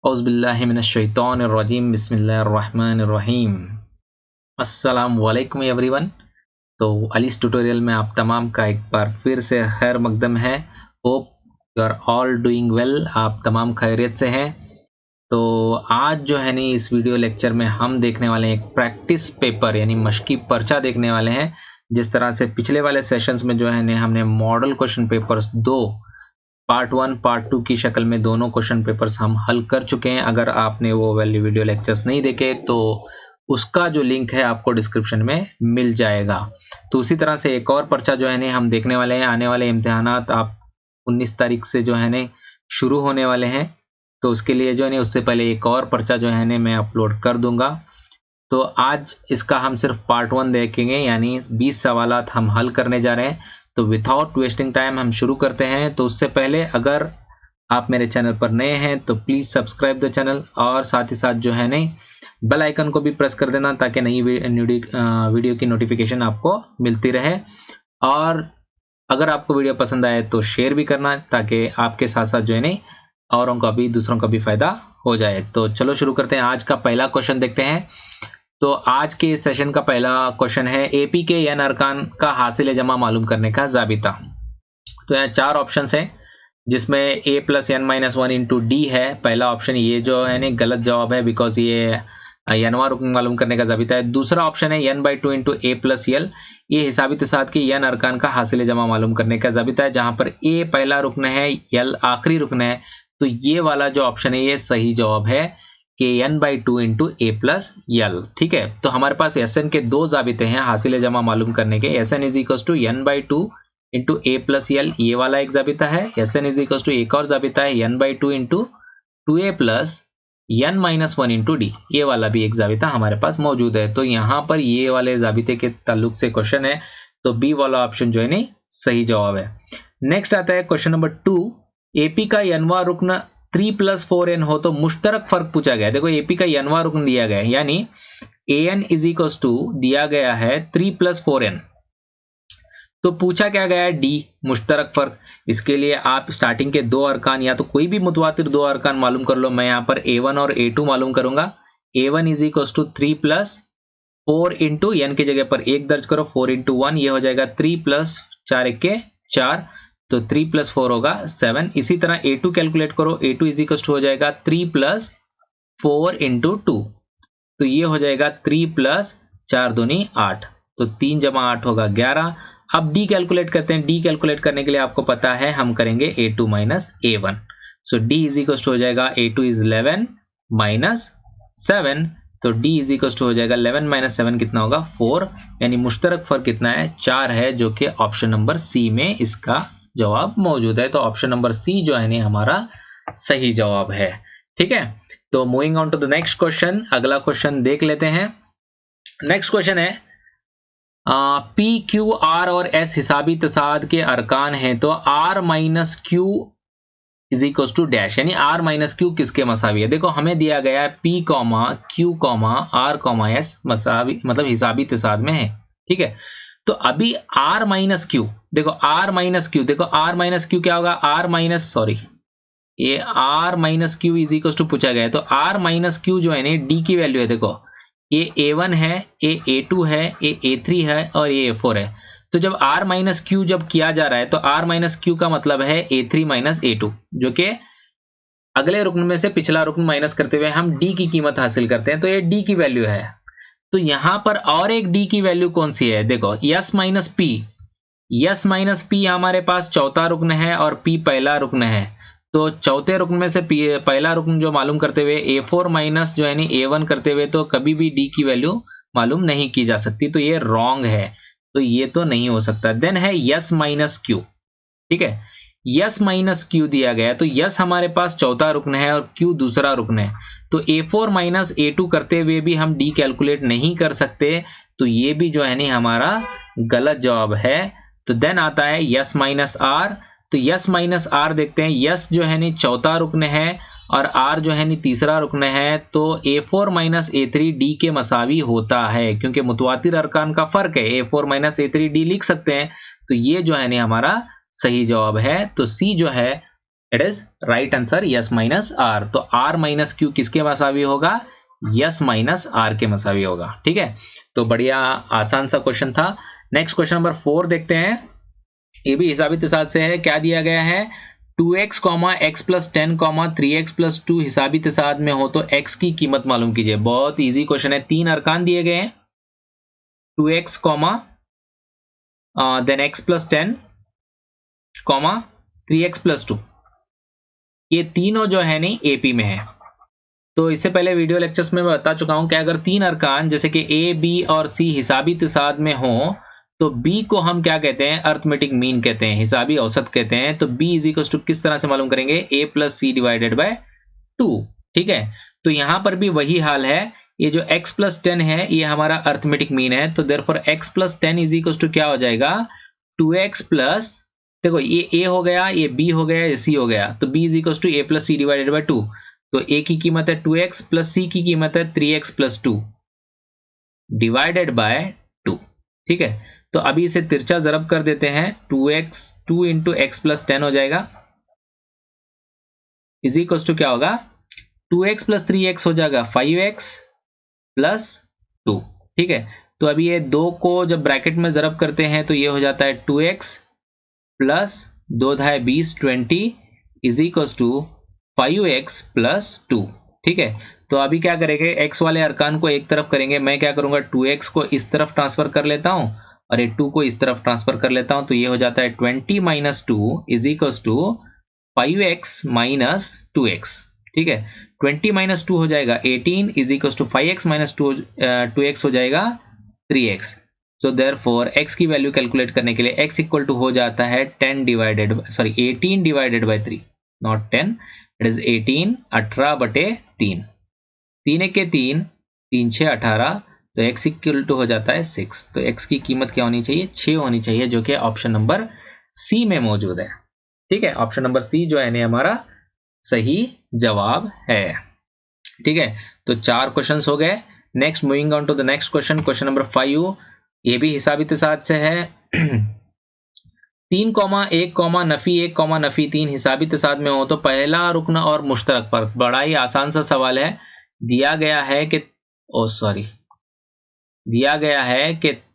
औज़ुबिल्लाहि मिनश्शैतानिर्रजीम बिस्मिल्लाहिर्रहमानिर्रहीम। अस्सलाम वालेकुम एवरीवन। तो अलीस ट्यूटोरियल में आप तमाम का एक बार फिर से खैर मकदम है। Hope you are all doing well, आप तमाम खैरियत से हैं। तो आज जो है नी इस वीडियो लेक्चर में हम देखने वाले हैं एक प्रैक्टिस पेपर यानी मशकी पर्चा देखने वाले हैं। जिस तरह से पिछले वाले सेशंस में जो है ने हमने model question papers 2 part 1 part 2 की शक्ल में दोनों क्वेश्चन पेपर्स हम हल कर चुके हैं। अगर आपने वो वाले वीडियो लेक्चर्स नहीं देखे तो उसका जो लिंक है आपको डिस्क्रिप्शन में मिल जाएगा। तो उसी तरह से एक और पर्चा जो है ने हम देखने वाले हैं। आने वाले इम्तिहानात आप 19 तारीख से जो है ने शुरू होने वाले हैं। तो उसके लिए जो है ने उससे पहले एक और पर्चा जो है ने मैं अपलोड कर दूंगा। तो आज इसका हम सिर्फ पार्ट 1 देखेंगे, यानी 20 सवालात हम हल करने जा रहे हैं। तो विदाउट वेस्टिंग टाइम हम शुरू करते हैं। तो उससे पहले अगर आप मेरे चैनल पर नए हैं तो प्लीज़ सब्सक्राइब द चैनल और साथ ही साथ जो है नहीं बेल आइकन को भी प्रेस कर देना ताकि नई वीडियो की नोटिफिकेशन आपको मिलती रहे। और अगर आपको वीडियो पसंद आए तो शेयर भी करना ताकि आपके साथ साथ जो है नहीं औरों का भी दूसरों का भी फायदा हो जाए। तो चलो शुरू करते हैं। आज का पहला क्वेश्चन देखते हैं। तो आज के इस सेशन का पहला क्वेश्चन है एपी के एन अरकान का हासिल जमा मालूम करने का जाबिता। तो यहाँ 4 ऑप्शन है जिसमें a plus n minus 1 into d है। पहला ऑप्शन ये जो है नहीं गलत जवाब है बिकॉज ये एनवा रुकन मालूम करने का जाबिता है। दूसरा ऑप्शन है n/2 into a plus l, ये हिसाबी तसाद के एन अरकान का हासिल जमा मालूम करने का जाबिता है, जहां पर a पहला रुकन है, यल आखिरी रुकन है। तो ये वाला जो ऑप्शन है ये सही जवाब है कि n/2 इंटू ए प्लस यल। ठीक है, तो हमारे पास एस एन के 2 जाबिते हैं हासिल जमा मालूम करने के। S n is equal to n/2 into a plus l, ये वाला एक जाबिता है। S n is equal to एक और जाबिता है n/2 इंटू 2a plus n minus 1 into d, ये वाला भी एक जाबिता हमारे पास मौजूद है। तो यहाँ पर ये वाले जाबिते के ताल्लुक से क्वेश्चन है, तो बी वाला ऑप्शन जो है नहीं सही जवाब है। नेक्स्ट आता है क्वेश्चन नंबर 2, एपी का यनवा रुकन 3 प्लस 4n हो तो मुश्तरक फर्क पूछा गया है। देखो एपी का यनवा रुकन दिया गया है, यानी an इज इक्वल टू दिया गया है 3 प्लस 4n। तो पूछा क्या गया है डी मुश्तरक फर्क। इसके लिए आप स्टार्टिंग के 2 अरकान या तो कोई भी मुतवातिर 2 अरकान मालूम कर लो। मैं यहाँ पर a1 और a2 मालूम करूंगा। a1 is equal to 3 plus 4 into n की जगह पर 1 दर्ज करो, 4 इंटू 1 ये हो जाएगा 3 प्लस 4 1 के 4, तो 3 प्लस 4 होगा 7। इसी तरह a2 कैलकुलेट करो, a2 इज इक्वल टू हो जाएगा 3 प्लस 4 इंटू 2, तो ये हो जाएगा 3 प्लस 4 दूनी 8, तो 3 जमा 8 होगा 11। अब डी कैलकुलेट करते हैं। डी कैलकुलेट करने के लिए आपको पता है हम करेंगे a2 minus a1। So d is equal to हो जाएगा a2 इज 11 माइनस 7, तो डी इज इक्वल टू हो जाएगा 11 माइनस 7 कितना होगा 4, यानी मुश्तरक फर्क कितना है 4 है, जो कि ऑप्शन नंबर सी में इसका जवाब मौजूद है। तो ऑप्शन नंबर सी जो है नहीं हमारा सही जवाब है। ठीक है, तो moving on to the next question, अगला क्वेश्चन देख लेते हैं। नेक्स्ट क्वेश्चन है पी क्यू आर और एस हिसाबी तसाद के अरकान हैं, तो are minus Q is equal to dash, यानी आर माइनस क्यू किसके मसावी है। देखो हमें दिया गया है P comma Q comma R comma S मसावी मतलब हिसाबी तसाद में है। ठीक है, तो अभी आर माइनस क्यू, देखो आर माइनस क्यू, देखो आर माइनस क्यू क्या होगा, आर माइनस सॉरी ये r minus Q is equal to पूछा गया है। तो आर माइनस क्यू जो है ना डी की वैल्यू है, देखो ये a1 है, ये a2 है, ये a3 है और ये a4 है। तो जब r माइनस क्यू जब किया जा रहा है तो r माइनस क्यू का मतलब है a3 माइनस a2, जो कि अगले रुकन में से पिछला रुकन माइनस करते हुए हम d की कीमत हासिल करते हैं। तो ये d की वैल्यू है। तो यहां पर और एक d की वैल्यू कौन सी है, देखो s minus p, s minus p हमारे पास चौथा रुकन है और p पहला रुकन है। तो चौथे रुकन में से पहला रुकन जो मालूम करते हुए a4 माइनस जो है नी a1 करते हुए तो कभी भी d की वैल्यू मालूम नहीं की जा सकती, तो ये रॉन्ग है, तो ये तो नहीं हो सकता। देन है s माइनस क्यू। ठीक है, s माइनस क्यू दिया गया, तो s हमारे पास चौथा रुकन है और q दूसरा रुकन है। तो a4 माइनस a2 करते हुए भी हम d कैलकुलेट नहीं कर सकते, तो ये भी जो है नी हमारा गलत जवाब है। तो देन आता है s माइनस आर। तो यस माइनस आर देखते हैं, यस जो है नी चौथा रुकन है और आर जो है नी तीसरा रुकन है। तो a4 माइनस a3 डी के मसावी होता है, क्योंकि मुतवातिर अरकान का फर्क है, a4 माइनस a3 डी लिख सकते हैं। तो ये जो है नी हमारा सही जवाब है। तो सी जो है it is right answer s minus r. तो आर माइनस क्यू किसके मसावी होगा? यस माइनस आर के मसावी होगा। ठीक है, तो बढ़िया आसान सा क्वेश्चन था। नेक्स्ट क्वेश्चन नंबर 4 देखते हैं। ये भी हिसाबी तसाद से है। क्या दिया गया है? 2x, x plus 10, 3x plus 2 हिसाबी तसाद में हो तो x की कीमत मालूम कीजिए। बहुत इजी क्वेश्चन है। 3 अरकान दिए गए हैं, 2x, then x plus 10, 3x plus 2। ये तीनों जो है नहीं एपी में है। तो इससे पहले वीडियो लेक्चर्स में मैं बता चुका हूं कि अगर 3 अरकान जैसे कि ए, बी और सी हिसाबी तसाद में हो तो बी को हम क्या कहते हैं? अर्थमेटिक मीन कहते हैं, हिसाबी औसत कहते हैं। तो बी इज इक्वल टू किस तरह से मालूम करेंगे? ए प्लस सी डिवाइडेड बाय 2। ठीक है, तो यहां पर भी वही हाल है। ये जो x प्लस 10 है ये हमारा अर्थमेटिक मीन है, तो therefore x plus 10 is equal to क्या हो जाएगा? 2x प्लस, देखो ये a हो गया, ये b हो गया, ये c हो गया, तो b is equal to a plus c divided by 2। तो a की कीमत है 2x प्लस c की कीमत है 3x प्लस 2 डिवाइडेड बाय 2। ठीक है, तो अभी इसे तिरछा ज़रब कर देते हैं। 2 इंटू एक्स प्लस 10 हो जाएगा, इज इक्वल टू क्या होगा? 2x प्लस 3x हो जाएगा 5x प्लस 2। ठीक है, तो अभी ये 2 को जब ब्रैकेट में ज़रब करते हैं तो ये हो जाता है 2x प्लस 2 धाय 20 20 is equal to 5x plus 2। ठीक है, तो अभी क्या करेंगे? x वाले अरकान को एक तरफ करेंगे। मैं क्या करूंगा? 2x को इस तरफ ट्रांसफर कर लेता हूं और ये 2 को इस तरफ ट्रांसफर कर लेता हूं, तो ये हो जाता है 20 minus 2 is equal to 5x minus 2x। ठीक है, 20 माइनस 2 हो जाएगा 18 is equal to 5x minus 2x हो जाएगा 3x। सो देयरफॉर x की वैल्यू कैलकुलेट करने के लिए x इक्वल टू हो जाता है 18 divided by 3, not 10, it is 18, 18 बटे 3, 3 के 3, 3 6 18, तो x इक्वल टू हो जाता है 6। तो x की कीमत क्या होनी चाहिए? 6 होनी चाहिए, जो कि ऑप्शन नंबर सी में मौजूद है। ठीक है, ऑप्शन नंबर सी जो है हमारा सही जवाब है। ठीक है, तो 4 क्वेश्चंस हो गए। Next moving on to the next question, question number 5। ये भी हिसाबी तसाद से है। 3, 1, नफी 1, नफी 3 हिसाबी तसाद में हो तो पहला रुकन और मुश्तरक पर। बड़ा ही आसान सा सवाल है। दिया गया है कि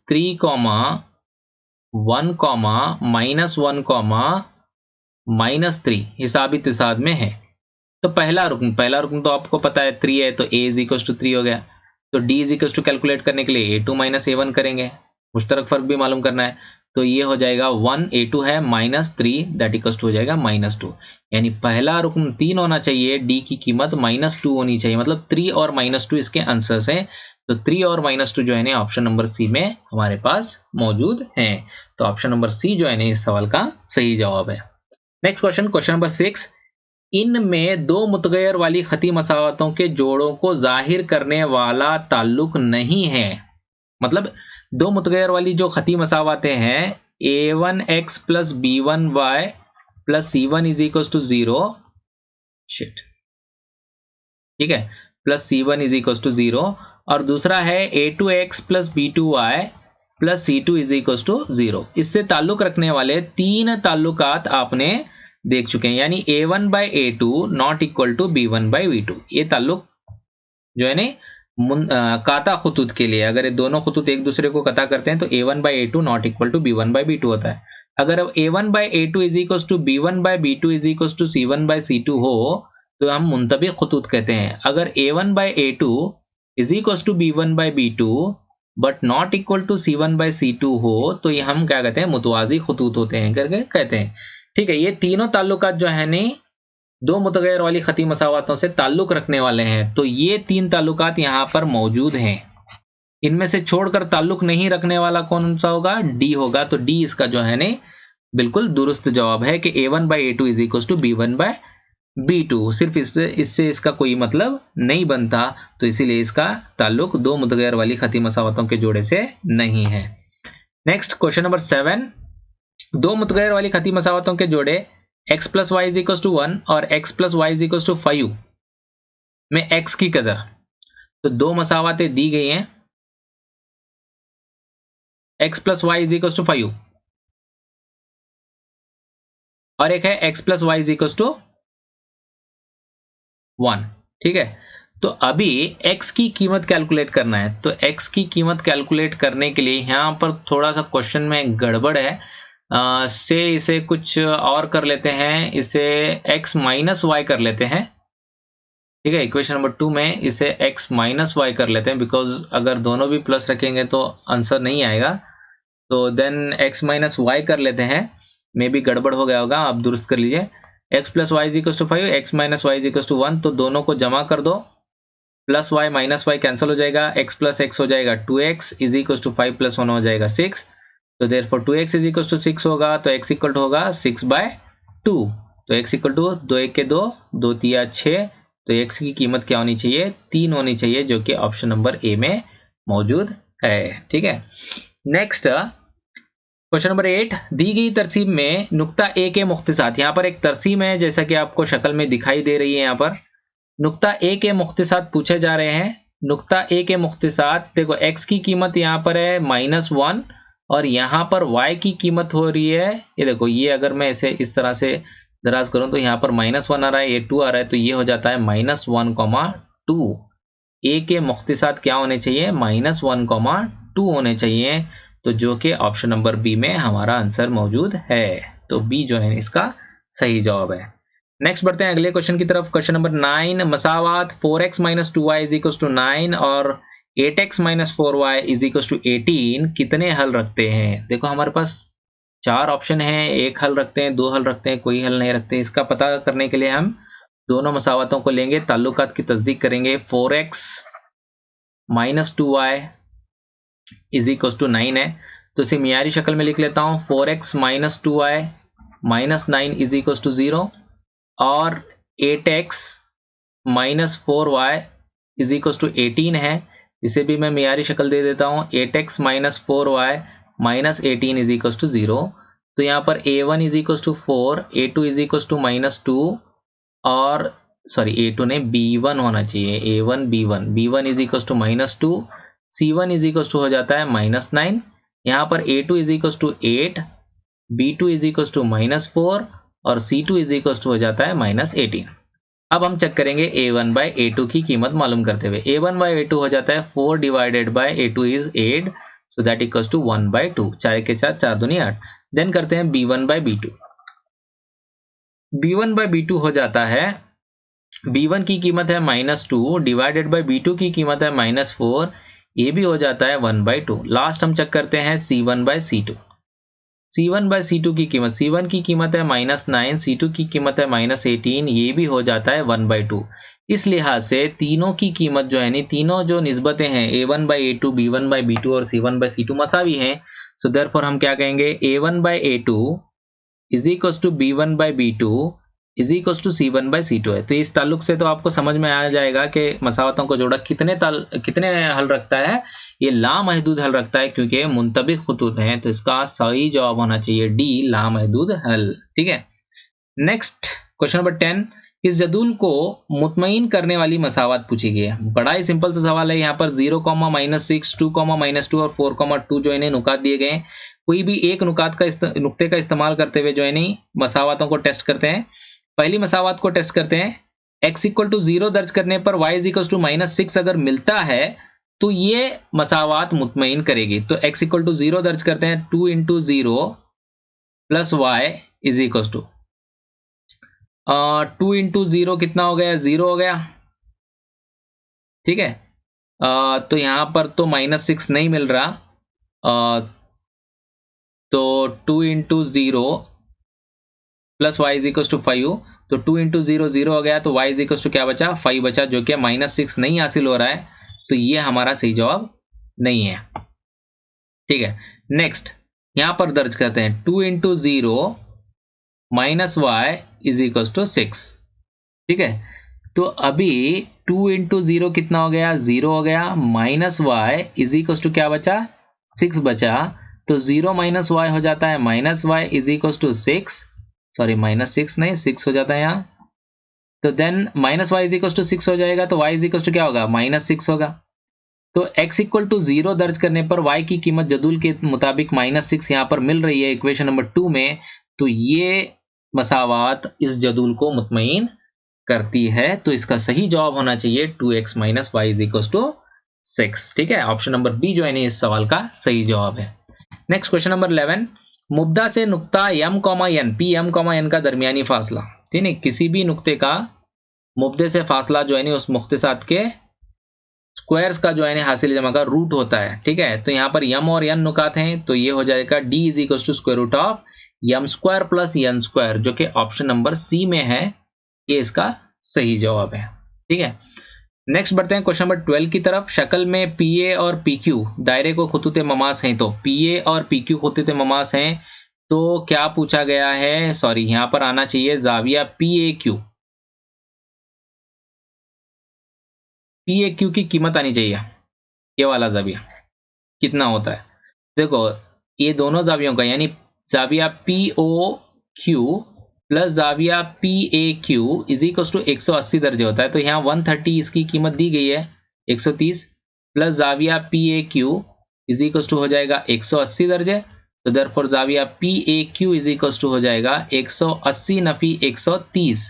3, 1, -1, -3 हिसाबी तसाद में है। तो पहला रुकन तो आपको पता है 3 है, तो a इज इक्वल टू 3 हो गया। तो d is equal to calculate करने के लिए a2 माइनस a1 करेंगे, मुश्तरक फर्क भी मालूम करना है। तो ये हो जाएगा 1, a2 है -3 दैट इक्वल टू हो जाएगा -2। यानी पहला रुकन 3 होना चाहिए, d की कीमत -2 होनी चाहिए, मतलब 3 और -2 इसके आंसर्स हैं। तो 3 और -2 जो है ऑप्शन नंबर सी में हमारे पास मौजूद हैं। तो ऑप्शन नंबर सी जो है इस सवाल का सही जवाब है। Next question, question number 6। इनमें 2 मुतगैर वाली खती मसावतों के जोड़ों को जाहिर करने वाला ताल्लुक नहीं है। मतलब 2 मुतगैर वाली जो खती मसावतें हैं, a1x plus b1y plus c1 is equal to 0, ठीक है, plus c1 is equal to 0, और दूसरा है a2x plus b2y plus c2 is equal to 0। इससे ताल्लुक रखने वाले 3 ताल्लुकात आपने देख चुके हैं, यानी a1 by a2 not equal to b1 by b2। ये ताल्लुक जो है काता खुतूत के लिए, अगर ये दोनों खुतूत एक दूसरे को कता करते हैं तो a1 by a2 not equal to b1 by b2 होता है। अगर a1 by a2 is equal to b1 by b2 is equal to c1 by c2 हो तो हम मुंतबिक खुतूत कहते हैं। अगर a1 by a2 is equal to b1 by b2 but not equal to c1 by c2 हो तो ये हम क्या कहते हैं? मुतवाजी खुतूत होते हैं करके कहते हैं। ठीक है, ये तीनों ताल्लुकात जो है 2 मुतगैर वाली खती मसावतों से ताल्लुक रखने वाले हैं। तो ये 3 ताल्लुकात यहाँ पर मौजूद हैं। इनमें से छोड़कर ताल्लुक नहीं रखने वाला कौन सा होगा? डी होगा। तो डी इसका जो है बिल्कुल दुरुस्त जवाब है कि a1 by a2 is equal to b1 by b2। सिर्फ इससे इसका कोई मतलब नहीं बनता, तो इसीलिए इसका ताल्लुक 2 मुतगैर वाली खती मसावतों के जोड़े से नहीं है। Next question number 7। 2 मुतगैर वाली खती मसावतों के जोड़े x plus y is equal to 1 और x plus y is equal to 5 में x की कदर। तो 2 मसावतें दी गई हैं, x plus y is equal to 5 और एक है x plus y is equal to 1। ठीक है, तो अभी x की कीमत कैलकुलेट करना है। तो x की कीमत कैलकुलेट करने के लिए यहाँ पर थोड़ा सा क्वेश्चन में गड़बड़ है। से इसे कुछ और कर लेते हैं, इसे x माइनस वाई कर लेते हैं। ठीक है, इक्वेशन नंबर 2 में इसे x माइनस वाई कर लेते हैं, बिकॉज अगर दोनों भी प्लस रखेंगे तो आंसर नहीं आएगा। तो देन x माइनस वाई कर लेते हैं। मे बी गड़बड़ हो गया होगा, आप दुरुस्त कर लीजिए। x plus y is equal to 5, x minus y is equal to 1। तो दोनों को जमा कर दो, plus y minus y cancel हो जाएगा, x प्लस एक्स हो जाएगा 2x is equal to 5 plus 1 हो जाएगा 6। तो therefore 2x is equal to 6 होगा, तो x इक्वल टू होगा 6/2। तो x इक्वल टू 2 1 के 2, 2 3 6। तो x की कीमत क्या होनी चाहिए? 3 होनी चाहिए, जो कि ऑप्शन नंबर ए में मौजूद है। ठीक है, नेक्स्ट क्वेश्चन नंबर 8, दी गई तरसीब में नुक्ता ए के मुख्तसात। यहाँ पर एक तरसीम है, जैसा कि आपको शक्ल में दिखाई दे रही है। यहाँ पर नुक्ता ए के मुख्तसात पूछे जा रहे हैं। नुक्ता ए के मुख्तसात देखो, x की कीमत यहाँ पर है -1 और यहाँ पर y की कीमत हो रही है, ये देखो, ये अगर मैं इसे इस तरह से दराज करूं तो यहाँ पर -1 आ रहा है, ये 2 आ रहा है, तो ये हो जाता है -1,2। ए के मुख्तसात क्या होने चाहिए? -1,2 होने चाहिए, तो जो कि ऑप्शन नंबर बी में हमारा आंसर मौजूद है। तो बी जो है इसका सही जवाब है। नेक्स्ट बढ़ते हैं अगले क्वेश्चन की तरफ। क्वेश्चन नंबर 9, मसावात 4x minus 2y is equal to 9 और 8x minus 4y is equal to 18 कितने हल रखते हैं? देखो, हमारे पास 4 ऑप्शन हैं, एक हल रखते हैं, 2 हल रखते हैं, कोई हल नहीं रखते। इसका पता करने के लिए हम दोनों मसावतों को लेंगे, ताल्लुकात की तस्दीक करेंगे। 4x minus 2y is equal to 9 है, तो इसे मियारी शक्ल में लिख लेता हूँ। 4x minus 2y minus 9 is equal to 0 और 8x minus 4y is equal to 18 है। इसे भी मैं मियारी शक्ल दे देता हूँ। 8x minus 4y minus 18 is equal to 0। तो यहाँ पर a1 is equal to 4, a2 is equal to -2 और सॉरी a2 ने b1 होना चाहिए, a1 b1 is equal to -2, c1 is equal to हो जाता है -9। यहाँ पर a2 is equal to 8, b2 is equal to -4 और C2 इज इक्वल टू हो जाता है -18। अब हम चेक करेंगे A1 बाय A2 की कीमत मालूम करते हुए। A1 बाय A2 हो जाता है 4 divided by A2 is 8, so that equals to 1/2। 4 के 4, 4 दूनी 8। देन करते हैं B1 by B2। B1 by B2 हो जाता है, B1 की कीमत है -2 डिवाइडेड बाय B2 की कीमत है -4, ये भी हो जाता है 1/2। लास्ट हम चेक करते हैं C1 by C2। C1 by C2 की कीमत, C1 की कीमत है -9, C2 की कीमत है -18, ये भी हो जाता है 1/2। इस लिहाज से तीनों की कीमत जो है, तीनों जो निस्बतें हैं A1 by A2, B1 by B2 और C1 बाय C2 मसावी हैं। सो देयरफॉर हम क्या कहेंगे? A1 by A2 is equal to B1 by B2 is equal to C1 by C2 है। तो इस ताल्लुक से तो आपको समझ में आ जाएगा कि मसावतों को जोड़ा कितने हल रखता है। ये लामहदूद हल रखता है, क्योंकि मुंतबिक खुतूत हैं, तो इसका सही जवाब होना चाहिए डी, लामहदूद हल। ठीक है, नेक्स्ट क्वेश्चन नंबर 10, इस जदूल को मुतमईन करने वाली मसावत पूछी गई है। बड़ा ही सिंपल सा सवाल है। यहाँ पर 0, -6, 2, -2 और 4, 2 जो इन्हें नुकात दिए गए हैं। कोई भी एक नुक्ते का इस्तेमाल करते हुए जो है मसावतों को टेस्ट करते हैं। पहली मसावत को टेस्ट करते हैं। x इक्वल टू 0 दर्ज करने पर y इज इक्वल टू -6 अगर मिलता है तो ये मसावत मुतमईन करेगी। तो x इक्वल टू 0 दर्ज करते हैं, 2 into 0 plus y is equal to 2 into 0 कितना हो गया? 0 हो गया। ठीक है, तो यहां पर तो -6 नहीं मिल रहा, तो 2 into 0 plus y is equal to 5, तो 2 इंटू 0 0 हो गया, तो y इज इक्वल टू क्या बचा? 5 बचा, जो कि -6 नहीं हासिल हो रहा है, तो ये हमारा सही जवाब नहीं है। ठीक है, नेक्स्ट यहां पर दर्ज करते हैं 2 into 0 minus y is equal to 6। ठीक है, तो अभी 2 इंटू 0 कितना हो गया? 0 हो गया, minus y is equal to क्या बचा? 6 बचा, तो 0 माइनस वाई हो जाता है -y is equal to 6, sorry -6 नहीं, 6 हो जाता है यहाँ। तो then -y is equal to 6 हो जाएगा, तो y इज इक्वल टू क्या होगा? -6 होगा। तो x इक्वल टू 0 दर्ज करने पर y की कीमत जदूल के मुताबिक -6 यहाँ पर मिल रही है इक्वेशन नंबर 2 में, तो ये मसावात इस जदूल को मुतमईन करती है, तो इसका सही जवाब होना चाहिए 2x minus y is equal to 6। ठीक है, ऑप्शन नंबर बी जो है इस सवाल का सही जवाब है। नेक्स्ट क्वेश्चन नंबर 11, मुब्दा से नुक्ता m, n p m, n का दरमियानी फासला। ठीक है, किसी भी नुक्ते का मुब्दे से फासला जो है उस मुख्ते साथ के स्क्वायर्स का जो है हासिल जमा का रूट होता है। ठीक है, तो यहाँ पर m और n नुकात हैं, तो ये हो जाएगा d is equal to square root of m square plus n square, जो कि ऑप्शन नंबर सी में है, ये इसका सही जवाब है। ठीक है, नेक्स्ट बढ़ते हैं क्वेश्चन नंबर 12 की तरफ। शक्ल में PA और PQ दायरे को खुतूत ममास हैं, तो PA और PQ खुतूत ममास हैं, तो क्या पूछा गया है, सॉरी यहाँ पर आना चाहिए जाविया PAQ। PAQ की कीमत आनी चाहिए, ये वाला जाविया कितना होता है। देखो ये दोनों जावियों का यानी जाविया POQ प्लस जाविया PAQ इज इक्वल टू 180 दर्जे होता है, तो यहाँ 130 इसकी कीमत दी गई है 130 प्लस जाविया PAQ इज इक्वल टू हो जाएगा 180 दर्जे, तो देयरफॉर जाविया PAQ इज इक्वल टू हो जाएगा 180 नफी 130,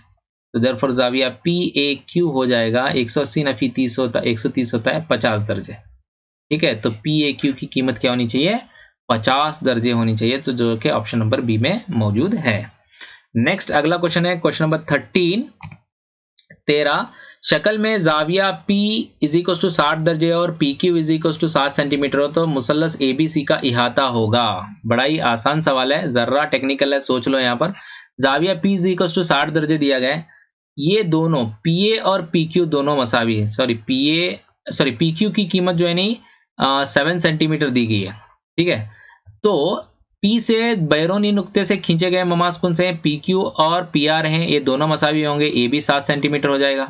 तो देयरफॉर जाविया PAQ हो जाएगा 180 नफी 30 होता 130 होता है 50 दर्जे। ठीक है, तो PAQ की कीमत क्या होनी चाहिए, 50 दर्जे होनी चाहिए, तो जो कि ऑप्शन नंबर बी में मौजूद है। नेक्स्ट अगला क्वेश्चन है क्वेश्चन नंबर 13। शक्ल में जाविया P इज इक्वल टू 60 दर्जे और PQ is equal to 60 centimetre हो, तो मुसल्लस ABC का इहाता होगा। बड़ा ही आसान सवाल है, जर्रा टेक्निकल है, सोच लो। यहाँ पर जाविया P इज इक्वल टू 60 दर्जे दिया गया है, ये दोनों PA और PQ दोनों मसावी है। PQ की कीमत जो है नहीं 7 सेंटीमीटर दी गई है। ठीक है, तो P से बैरूनी नुक्ते से खींचे गए ममास कौन से हैं, PQ और PR हैं, ये दोनों मसावी होंगे, ये भी 7 सेंटीमीटर हो जाएगा।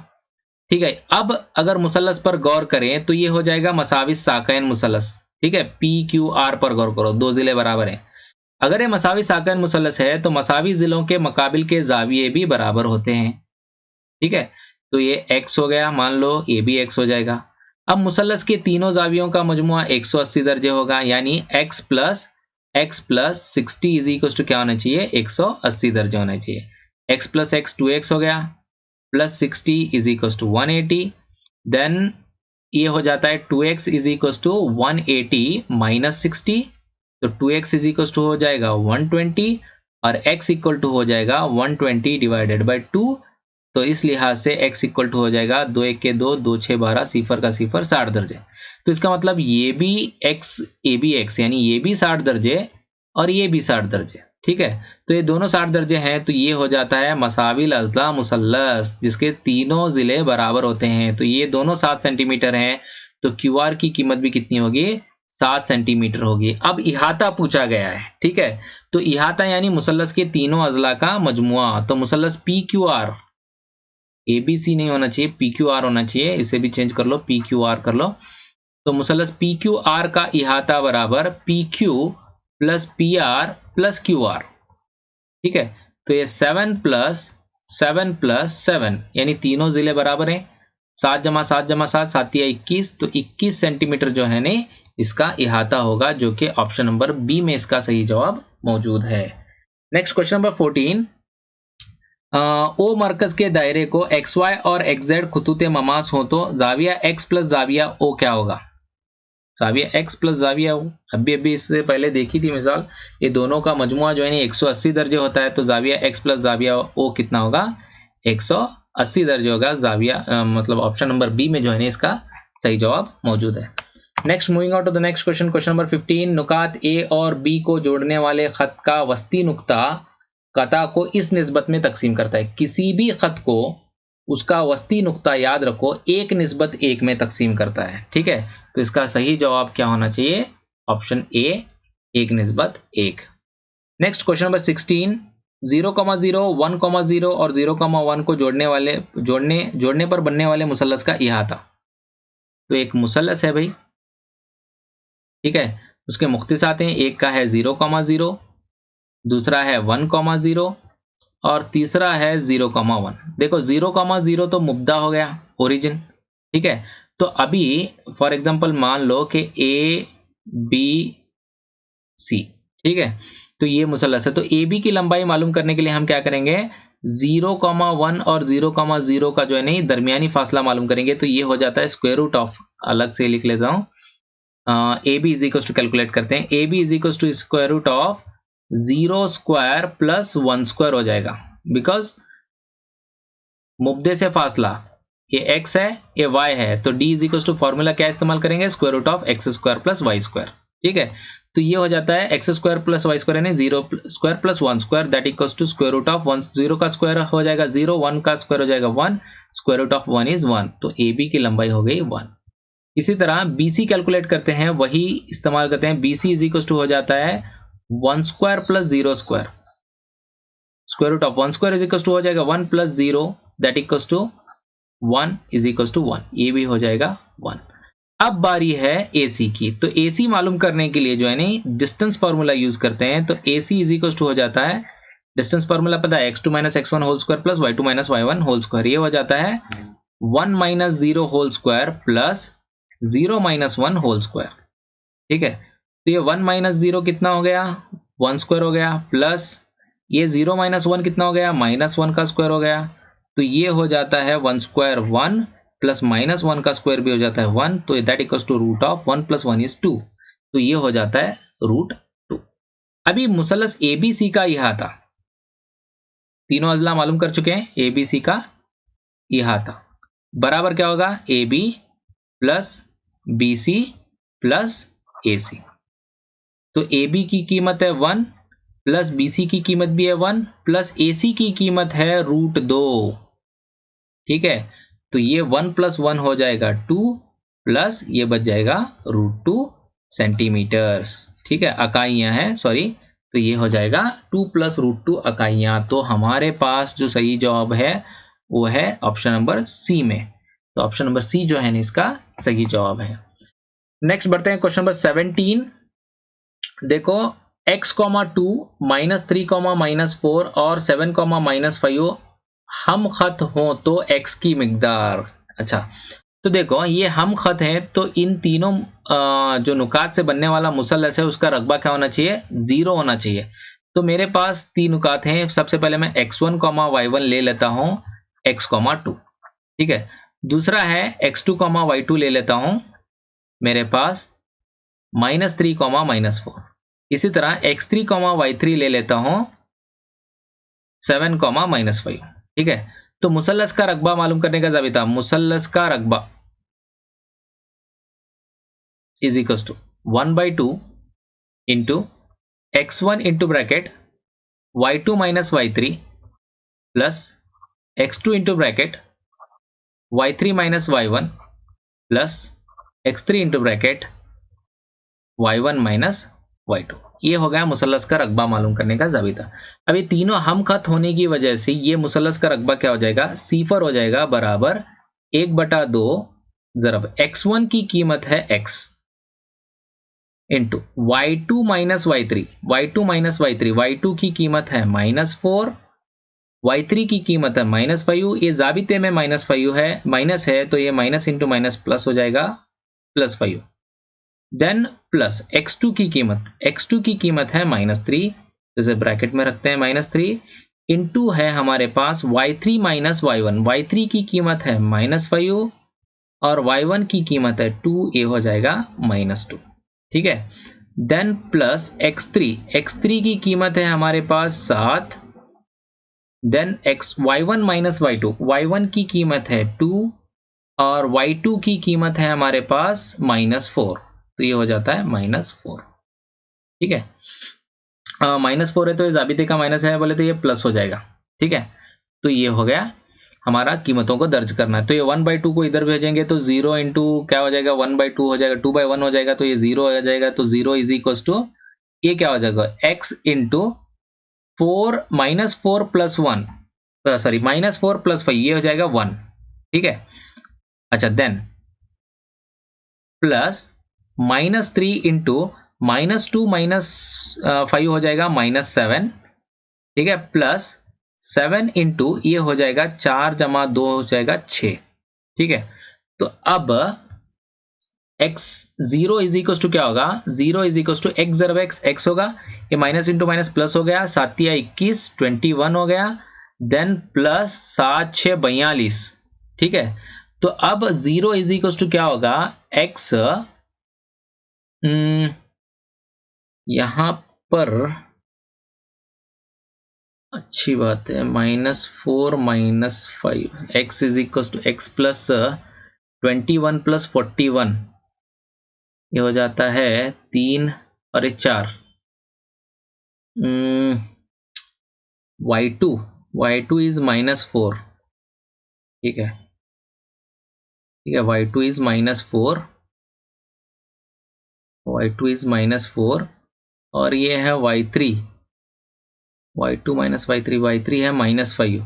ठीक है, अब अगर मुसल्लस पर गौर करें तो ये हो जाएगा मसावी साकैन मुसल्लस। ठीक है, PQR पर गौर करो, दो जिले बराबर हैं। अगर ये मसावी साकैन मुसल्लस है तो मसावी जिलों के मुकाबिल के जाविये भी बराबर होते हैं। ठीक है, तो ये x हो गया, मान लो ये भी x हो जाएगा। अब मुसल्लस के तीनों जावियों का मजमुआ 180 दर्जे होगा, यानी x plus 60 is equal to क्या होना चाहिए, 180 दर्जे होना चाहिए। x प्लस x 2x हो गया, plus 60 is equal to 180, then ये हो जाता है 2x is equal to 180 minus 60, तो 2x इज इक्वल टू हो जाएगा 120 और x इक्वल टू हो जाएगा 120 डिवाइडेड बाई 2, तो इस लिहाज से x इक्वल टू हो जाएगा 2 1 के 2, 2 6 12, सिफर का सिफर 60 दर्जे। तो इसका मतलब ये भी x ये भी x, यानी ये भी 60 दर्जे और ये भी 60 दर्जे। ठीक है, तो ये दोनों 60 दर्जे हैं, तो ये हो जाता है मसाविल अज़ला मुसल्लस जिसके तीनों जिले बराबर होते हैं। तो ये दोनों 7 सेंटीमीटर हैं, तो QR की कीमत भी कितनी होगी, 7 सेंटीमीटर होगी। अब इहाता पूछा गया है। ठीक है, तो इहाता यानी मुसल्लस के तीनों अज़ला का मजमुआ, तो मुसल्लस PQR ABC नहीं होना चाहिए, PQR होना चाहिए, इसे भी चेंज कर लो, PQR कर लो। तो मुसल्लस PQR का इहाता बराबर PQ plus PR plus QR। ठीक है, तो ये 7 प्लस 7 यानी तीनों जिले बराबर हैं, 7 जमा 7 जमा 7 7 या 21, तो 21 सेंटीमीटर जो है ना इसका इहाता होगा, जो कि ऑप्शन नंबर बी में इसका सही जवाब मौजूद है। Next question number 14। ओ मरकज के दायरे को XY और XZ खुतूते ममास हो तो जाविया X प्लस जाविया O क्या होगा, जाविया X प्लस जाविया O। अभी इससे पहले देखी थी मिसाल, ये दोनों का मजमुआ जो है 180 दर्जे होता है, तो जाविया X प्लस जाविया O कितना होगा, 180 दर्जे होगा। जाविया मतलब ऑप्शन नंबर बी में जो है इसका सही जवाब मौजूद है। Next moving out to the next question, question number 15। नुकात A और B को जोड़ने वाले खत का वस्ती नुक्ता कता को इस निस्बत में तकसीम करता है। किसी भी खत को उसका वस्ती नुक्ता याद रखो 1 निस्बत 1 में तकसीम करता है। ठीक है, तो इसका सही जवाब क्या होना चाहिए, ऑप्शन ए 1 निस्बत 1। Next question number 16। 0,0 1,0 और 0,1 को जोड़ने पर बनने वाले मुसल्लस का इहाता। तो एक मुसल्लस है भाई, ठीक है, उसके मुख्तसात हैं, एक का है 0,0, दूसरा है 1,0 और तीसरा है 0,1। देखो 0,0 तो मुब्दा हो गया, ओरिजिन। ठीक है, तो अभी फॉर एग्जांपल मान लो कि ABC, ठीक है, तो ये मुसल्लस है, तो AB की लंबाई मालूम करने के लिए हम क्या करेंगे, 0,1 और 0,0 का जो है नहीं दरमियानी फासला मालूम करेंगे तो ये हो जाता है स्क्वायर रूट ऑफ, अलग से लिख लेता हूँ, A B is equal to calculate करते हैं, A B is equal to square root of 0 square plus 1 square हो जाएगा, बिकॉज मुब्दे से फासला ये x है ये y है, तो d is equal to formula क्या इस्तेमाल करेंगे, square root of x square plus y square. ठीक है, तो ये हो जाता है x square plus y square यानी 0 square plus 1 square that equals to square root of 1, 0 का स्क्वायर हो जाएगा 0, 1 का स्क्वायर हो जाएगा 1, स्क्वायर रूट ऑफ 1 इज 1, तो ए बी की लंबाई हो गई 1। इसी तरह बी सी कैलकुलेट करते हैं, वही इस्तेमाल करते हैं, B C is equal to हो जाता है 1 square plus 0 square, square root of 1 square is equal to हो जाएगा 1 plus 0 that equals to 1 is equal to 1, ये भी हो जाएगा 1। अब बारी है AC की, तो AC मालूम करने के लिए जो है नहीं डिस्टेंस फार्मूला यूज करते हैं, तो AC इज इक्वल टू हो जाता है, डिस्टेंस फार्मूला पता है x2 minus x1 whole square plus y2 minus y1 whole square, ये हो जाता है 1 minus 0 whole square plus 0 minus 1 whole square. ठीक है, तो ये 1 माइनस 0 कितना हो गया, 1 स्क्वायर हो गया, प्लस ये 0 माइनस 1 कितना हो गया, माइनस 1 का स्क्वायर हो गया, तो ये हो जाता है 1 स्क्वायर 1 प्लस माइनस 1 का स्क्वायर भी हो जाता है 1, तो that equals to root of 1 plus 1 is 2, तो ये हो जाता है रूट 2। अभी मुसल्लस ABC का इहाता, तीनों अजला मालूम कर चुके हैं, ABC का इहाता बराबर क्या होगा, AB plus BC plus AC, तो AB की कीमत है 1 प्लस BC की कीमत भी है 1 प्लस AC की कीमत है रूट 2। ठीक है, तो ये 1 प्लस 1 हो जाएगा 2 प्लस ये बच जाएगा रूट 2 सेंटीमीटर्स। ठीक है, इकाइयां हैं, सॉरी, तो ये हो जाएगा 2 प्लस रूट 2 इकाइयां। तो हमारे पास जो सही जवाब है वो है ऑप्शन नंबर सी में, तो ऑप्शन नंबर सी जो है ना इसका सही जवाब है। नेक्स्ट बढ़ते हैं क्वेश्चन नंबर 17। देखो x,2 -3, -4 और 7, -5 हम खत हो तो x की मिकदार। अच्छा, तो देखो ये हम खत हैं, तो इन तीनों जो नुकात से बनने वाला मुसल्लस है उसका रकबा क्या होना चाहिए, 0 होना चाहिए। तो मेरे पास 3 नुकात हैं, सबसे पहले मैं x1, y1 ले लेता हूं x,2। ठीक है, दूसरा है x2, y2 ले लेता हूं मेरे पास -3, -4। इसी तरह x3, y3 ले लेता हूं 7, -5। ठीक है, तो मुसल्लस का रकबा मालूम करने का ज़ाबिता, मुसल्लस का रकबा is equal to 1/2 into x1 into bracket y2 minus y3 plus x2 into bracket y3 minus y1 plus x3 into bracket y1 minus y2। ये हो गया मुसल्लस का रकबा मालूम करने का ज़ाबिता। अब ये तीनों हम खत होने की वजह से ये मुसल्लस का रकबा क्या हो जाएगा, सिफर हो जाएगा, बराबर 1/2 ज़रब x1 की कीमत है x into y2 minus y3, y2 minus y3, y2 की कीमत है -4, y3 की कीमत है -5। ये ज़ाबिते में -5 है, माइनस है, तो ये माइनस इंटू माइनस प्लस हो जाएगा +5। देन प्लस x2 की कीमत, x2 की कीमत है -3, इसे ब्रैकेट में रखते हैं -3 इंटू है हमारे पास y3 माइनस y1, y3 की कीमत है -5 और y1 की कीमत है 2, ये हो जाएगा -2। ठीक है, देन प्लस x3, x3 की कीमत है हमारे पास 7, then y1 minus y2, y1 की कीमत है 2 और y2 की कीमत है हमारे पास -4, तो ये हो जाता है -4। ठीक है, -4 है तो ये ज़ाबिते का माइनस है, बोले तो ये प्लस हो जाएगा। ठीक है, तो ये हो गया हमारा कीमतों को दर्ज करना है। तो ये 1/2 को इधर भेजेंगे तो 0 इंटू क्या हो जाएगा, 1/2 हो जाएगा, 2/1 हो जाएगा, तो ये 0 हो जाएगा, तो 0 इज इक्वल टू ये क्या हो जाएगा, x into 4 -4 plus 1, sorry -4 plus 5, ये हो जाएगा 1। ठीक है, अच्छा, देन प्लस -3 इंटू -2 -5 हो जाएगा -7। ठीक है, प्लस 7 इंटू ये हो जाएगा 4 जमा 2 हो जाएगा 6। ठीक है, तो अब x0 इज इक्वल टू क्या होगा, 0 इज इक्वल टू x ज़रब x, x होगा, ये माइनस इंटू माइनस प्लस हो गया, 7 या 21, 21 हो गया, देन प्लस 7 6 42, ठीक है। तो अब 0 इज इक्वल टू क्या होगा, x यहां पर अच्छी बात है, -4 -5, x is equal to x plus 21 plus 41, ये हो जाता है 3 और 1 4, y2 इज -4, ठीक है, ठीक है, y2 इज -4, y2 इज -4, और ये है y3, y2 minus y3, y3 है -5,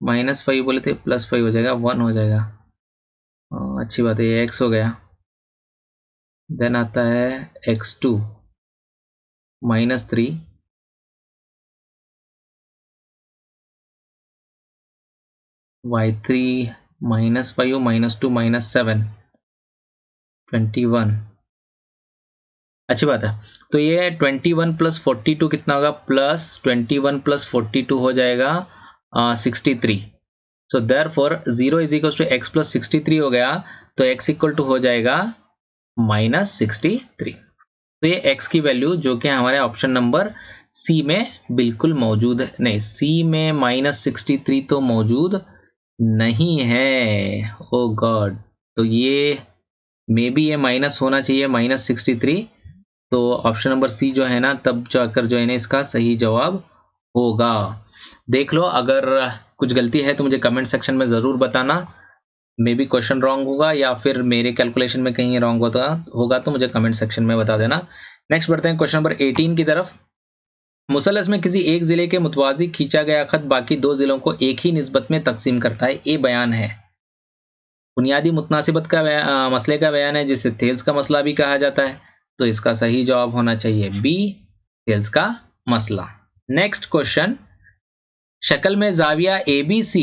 -5 बोले थे, +5 हो जाएगा, 1 हो जाएगा। अच्छी बात है, ये x हो गया। देन आता है x2 -3, y3 -5 -2 -7 21, अच्छी बात है। तो ये 21 प्लस 42 कितना होगा, +21 प्लस 42 हो जाएगा 63। So therefore 0 is equal to x plus 63 हो गया, तो x इक्वल टू हो जाएगा -63। तो ये x की वैल्यू जो कि हमारे ऑप्शन नंबर सी में बिल्कुल मौजूद है, नहीं सी में -63 तो मौजूद नहीं है, ओ गॉड। तो ये मे बी ये माइनस होना चाहिए -63, तो ऑप्शन नंबर सी जो है ना, तब जाकर जो है ना इसका सही जवाब होगा। देख लो, अगर कुछ गलती है तो मुझे कमेंट सेक्शन में जरूर बताना। मे बी क्वेश्चन रॉन्ग होगा या फिर मेरे कैलकुलेशन में कहीं रॉन्ग होगा तो मुझे कमेंट सेक्शन में बता देना। नेक्स्ट बढ़ते हैं क्वेश्चन नंबर 18 की तरफ। मुसलस में किसी एक जिले के मुतवाजी खींचा गया खत बाकी 2 जिलों को एक ही निस्बत में तकसीम करता है, ये बयान है। बुनियादी मुतनासिबत का मसले का बयान है, जिसे थेल्स का मसला भी कहा जाता है। तो इसका सही जवाब होना चाहिए बी, थेल्स का मसला। नेक्स्ट क्वेश्चन, शक्ल में जाविया ABC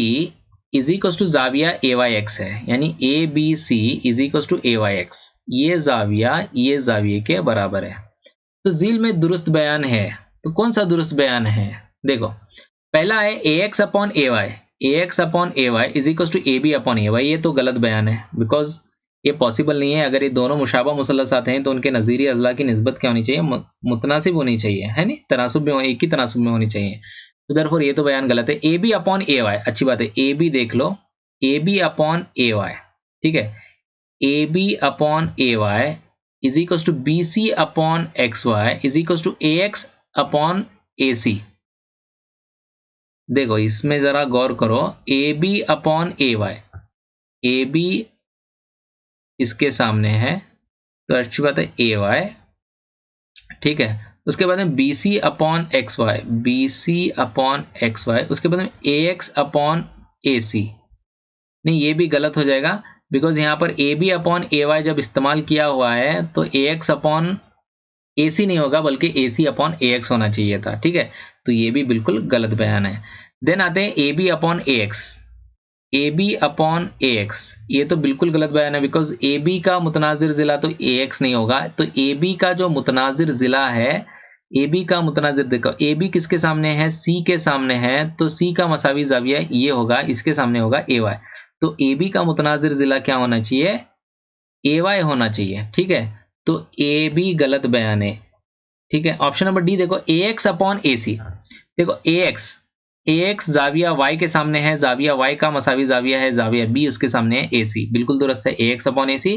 इज इक्वल टू जाविया AYX है, यानी ABC is equal to AYX, ये जाविये के बराबर है। तो झील में दुरुस्त बयान है, तो कौन सा दुरुस्त बयान है? देखो, पहला है AX upon AY is equal to AB upon AY, ये तो गलत बयान है, बिकॉज ये पॉसिबल नहीं है। अगर ये दोनों मुशाबा मुसल्लस आते हैं तो उनके नज़ीरी अज़ला की निस्बत क्या होनी चाहिए, मुतनासिब होनी चाहिए, है नहीं, तनासुब में, एक ही तनासुब में होनी चाहिए। तो देयरफॉर ये तो बयान गलत है। AB अपॉन AY, अच्छी बात है, AB देख लो, AB अपॉन AY, ठीक है, AB upon AY is equal to BC upon XY is equal to AX upon AC। देखो, इसमें जरा गौर करो, AB अपॉन AY, AB इसके सामने है, तो अच्छी बात है AY, ठीक है। उसके बाद में BC upon XY, BC upon XY, उसके बाद में AX अपॉन AC, नहीं ये भी गलत हो जाएगा, बिकॉज यहाँ पर AB अपॉन AY जब इस्तेमाल किया हुआ है तो AX अपॉन AC नहीं होगा, बल्कि AC अपॉन AX होना चाहिए था, ठीक है। तो ये भी बिल्कुल गलत बयान है। देन आते हैं AB upon AX, AB upon AX, ये तो बिल्कुल गलत बयान है, बिकॉज AB का मुतनाजिर जिला तो AX नहीं होगा। तो AB का जो मुतनाजिर जिला है, AB का मुतनाजिर देखो, AB किसके सामने है, C के सामने है, तो C का मसावी जाविया ये होगा, इसके सामने होगा AY। तो AB का मुतनाजिर जिला क्या होना चाहिए, AY होना चाहिए, ठीक है। तो AB गलत बयान है, ठीक है। ऑप्शन नंबर डी देखो, AX अपॉन AC, देखो AX जाविया Y के सामने है, जाविया Y का मसावी जाविया है जाविया B, उसके सामने है AC, बिल्कुल दुरुस्त है। AX upon AC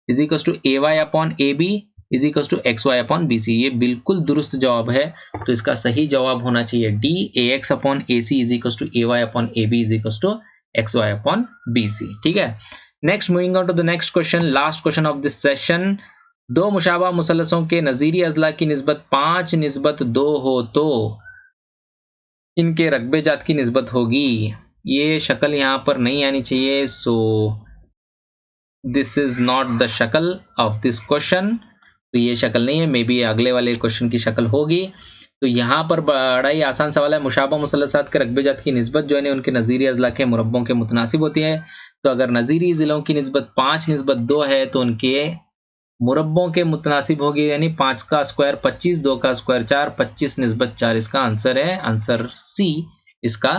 is equal to AY upon AB is equal to XY upon BC, ये बिल्कुल दुरुस्त जवाब है। तो इसका सही जवाब होना चाहिए D, AX upon AC is equal to AY upon AB is equal to XY upon BC, ठीक है। Next, moving on to the next question, last question of this session. दो मुशाबा मुसल्लसों के नजीरी अजला की निस्बत 5:2 हो तो इनके रकबे जात की निस्बत होगी। ये शक्ल यहाँ पर नहीं आनी चाहिए, so this is not the शक्ल ऑफ दिस क्वेश्चन। तो ये शक्ल नहीं है, मे बी अगले वाले क्वेश्चन की शक्ल होगी। तो यहाँ पर बड़ा ही आसान सवाल है, मुशाबा मुसल्लसात के रकबे जात की निस्बत जो है उनके नजीरी अजला के मुरब्बों के मुतनासिब होती है। तो अगर नजीरी जिलों की निस्बत 5:2 है तो उनके मुरब्बों के मुतनासिब होगी, यानी 5 का स्क्वायर 25, 2 का स्क्वायर 4, 25 निस्बत 4 इसका आंसर है, आंसर सी इसका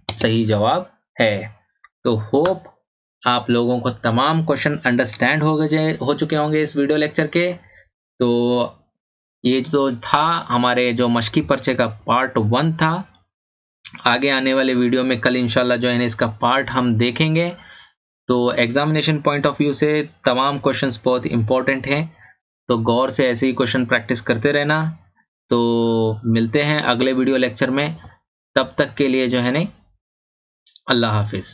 सही जवाब है। तो होप आप लोगों को तमाम क्वेश्चन अंडरस्टैंड हो चुके होंगे इस वीडियो लेक्चर के। तो ये जो था हमारे जो मशकी पर्चे का पार्ट 1 था। आगे आने वाले वीडियो में कल इंशाल्लाह जो है इसका पार्ट हम देखेंगे। तो एग्जामिनेशन पॉइंट ऑफ व्यू से तमाम क्वेश्चंस बहुत इंपॉर्टेंट हैं, तो गौर से ऐसे ही क्वेश्चन प्रैक्टिस करते रहना। तो मिलते हैं अगले वीडियो लेक्चर में, तब तक के लिए जो है अल्लाह हाफिज़।